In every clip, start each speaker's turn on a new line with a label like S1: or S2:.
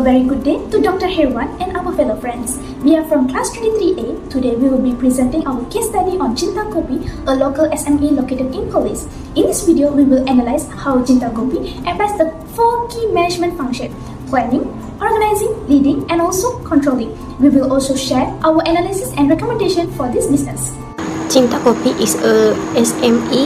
S1: very good day to Dr. Herwan and our fellow friends. We are from class 23A. Today we will be presenting our case study on Cinta Kopi, a local SME located in Perlis. In this video, we will analyze how Cinta Kopi applies the 4 key management functions: planning, organizing, leading, and also controlling. We will also share our analysis and recommendation for this business.
S2: Cinta Kopi is a SME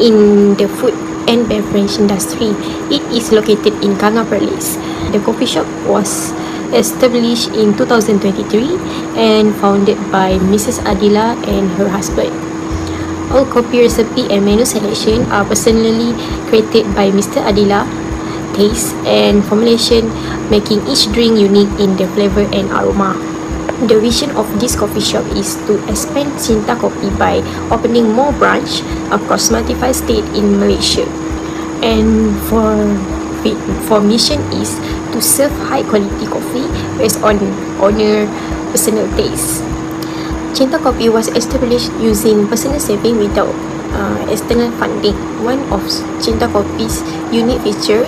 S2: in the food and beverage industry. It is located in Kanga Perlis. The coffee shop was established in 2023 and founded by Mrs. Adila and her husband. All coffee recipe and menu selection are personally created by Mr. Adila. Taste and formulation, making each drink unique in the flavor and aroma. The vision of this coffee shop is to expand Cinta Kopi by opening more branches across 25 states in Malaysia. And for mission is to serve high quality coffee based on owner personal taste. Cinta Kopi was established using personal saving without external funding. One of Cinta Kopi's unique feature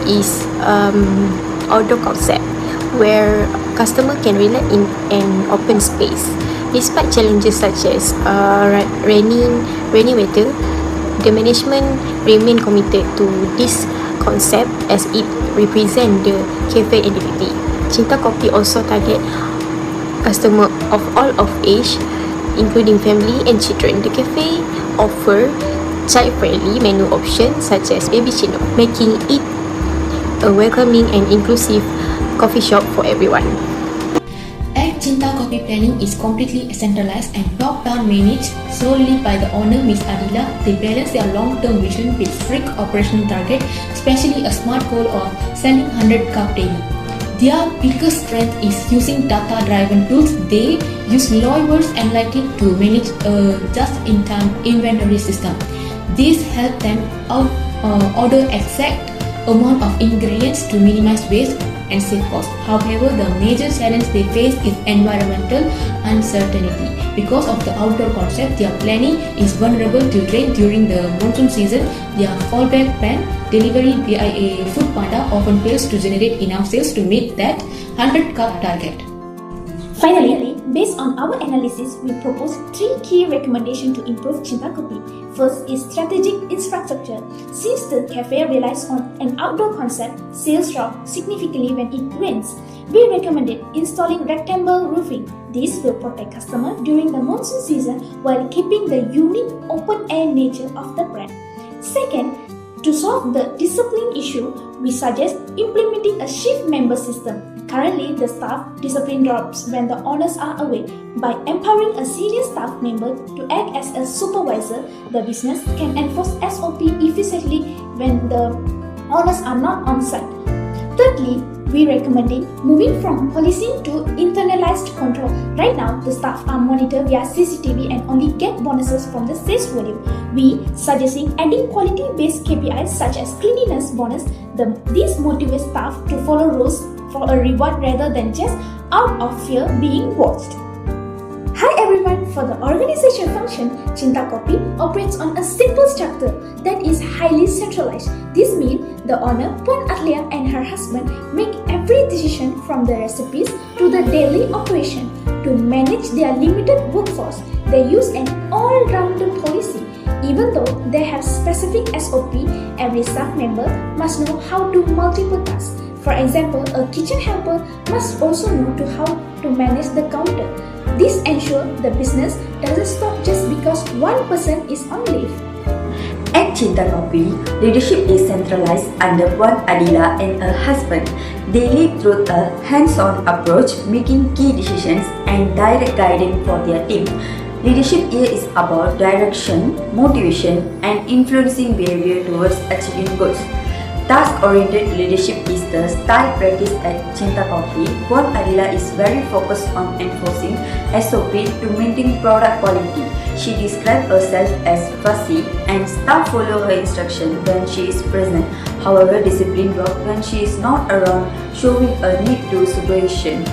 S2: is outdoor concept, where customer can relax in an open space. Despite challenges such as rainy weather, the management remain committed to this concept as it represents the cafe identity. Cinta Kopi also target customer of all of age, including family and children. The cafe offer child-friendly menu options such as baby chino, making it a welcoming and inclusive coffee shop for everyone.
S3: At Cinta Kopi, planning is completely centralized and top-down managed solely by the owner, Ms. Adila. They balance their long-term vision with strict operational target, especially a smart goal of selling 100 cups daily. Their biggest strength is using data-driven tools. They use Loyverse Analytics to manage a just-in-time inventory system. This helps them order exact amount of ingredients to minimize waste and save cost. However, the major challenge they face is environmental uncertainty. Because of the outdoor concept, their planning is vulnerable to rain during the monsoon season. Their fallback plan, delivery via a food panda, often fails to generate enough sales to meet that 100 cup target.
S1: Finally, based on our analysis, we propose 3 key recommendations to improve Cinta Kopi. First is strategic infrastructure. Since the cafe relies on an outdoor concept, sales drop significantly when it rains. We recommended installing rectangle roofing. This will protect customers during the monsoon season while keeping the unique open-air nature of the brand. Second, to solve the discipline issue, we suggest implementing a shift member system. Currently, the staff discipline drops when the owners are away. By empowering a senior staff member to act as a supervisor, the business can enforce SOP efficiently when the owners are not on site. Thirdly, we recommending moving from policing to internalized control. Right now, the staff are monitored via CCTV and only get bonuses from the sales volume. We suggesting adding quality-based KPIs such as cleanliness bonus. This motivates staff to follow rules for a reward rather than just out of fear being watched. Hi everyone, for the organization function, Cinta Kopi operates on a simple structure that is highly centralized. This means the owner, Puan Adlia, and her husband make every decision from the recipes to the daily operation. To manage their limited workforce, they use an all-rounder policy. Even though they have specific SOP, every staff member must know how to multiple tasks. For example, a kitchen helper must also know how to manage the counter. This ensures the business doesn't stop just because one person is on leave.
S4: At Cinta Kopi, leadership is centralized under Puan Adila and her husband. They lead through a hands-on approach, making key decisions and direct guidance for their team. Leadership here is about direction, motivation, and influencing behavior towards achieving goals. Task-oriented leadership is the style practiced at Cinta Kopi. Puan Adila is very focused on enforcing SOP to maintain product quality. She describes herself as fussy and staff follow her instruction when she is present. However, discipline drops when she is not around, showing a need to supervision.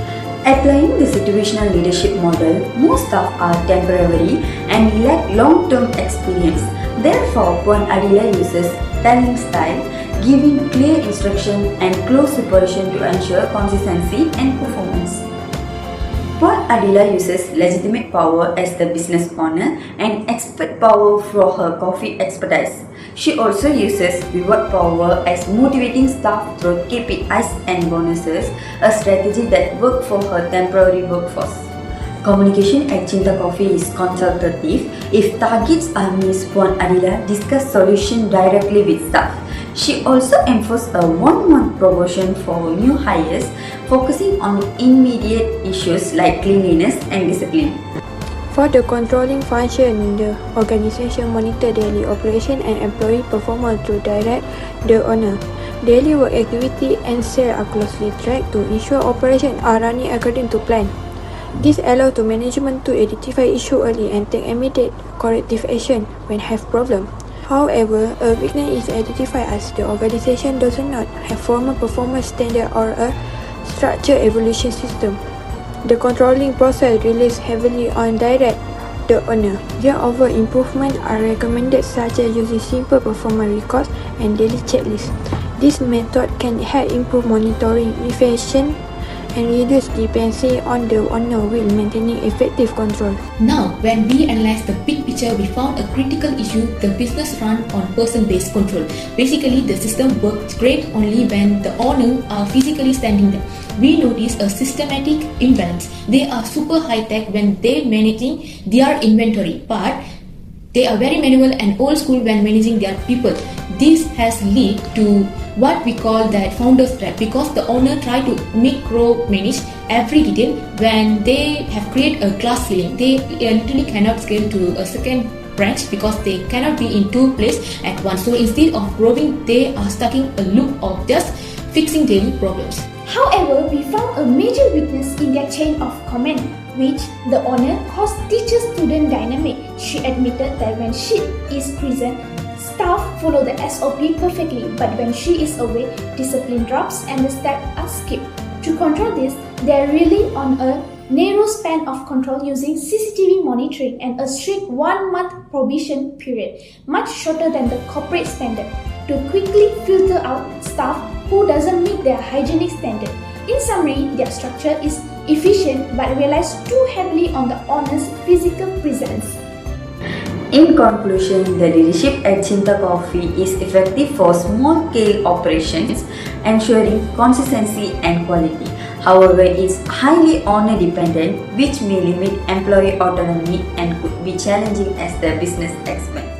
S4: Applying the situational leadership model, most staff are temporary and lack long-term experience. Therefore, Puan Adila uses telling style, giving clear instruction and close supervision to ensure consistency and performance. Puan Adila uses legitimate power as the business owner and expert power for her coffee expertise. She also uses reward power as motivating staff through KPIs and bonuses, a strategy that worked for her temporary workforce. Communication at Cinta Coffee is consultative. If targets are missed, Puan Adila discusses solution directly with staff. She also enforced a 1-month promotion for new hires, focusing on immediate issues like cleanliness and discipline.
S5: For the controlling function, the organization monitor daily operation and employee performance to direct the owner. Daily work activity and sales are closely tracked to ensure operations are running according to plan. This allows the management to identify issues early and take immediate corrective action when have problem. However, a weakness is identified as the organization does not have formal performance standard or a structured evaluation system. The controlling process relies heavily on direct the owner. Moreover, improvements are recommended such as using simple performance records and daily checklists. This method can help improve monitoring efficiency and reduce dependency on the owner while maintaining effective control.
S3: Now, when we analyze the big picture, we found a critical issue: the business run on person-based control. Basically, the system works great only when the owner are physically standing there. We notice a systematic imbalance. They are super high-tech when they managing their inventory, but they are very manual and old school when managing their people. This has led to what we call that founder's trap, because the owner try to micromanage every detail. When they have created a glass ceiling, they literally cannot scale to a second branch because they cannot be in two places at once. So instead of growing, they are stuck in a loop of just fixing daily problems.
S1: However, we found a major weakness in their chain of command, which the owner calls teacher-student dynamic. She admitted that when she is present, staff follow the SOP perfectly, but when she is away, discipline drops and the steps are skipped. To control this, they are really on a narrow span of control using CCTV monitoring and a strict 1-month probation period, much shorter than the corporate standard, to quickly filter out staff who doesn't meet their hygienic standard. In summary, their structure is efficient but relies too heavily on the owner's physical presence.
S4: In conclusion, the leadership at Cinta Coffee is effective for small-scale operations, ensuring consistency and quality. However, it is highly owner-dependent, which may limit employee autonomy and could be challenging as the business expands.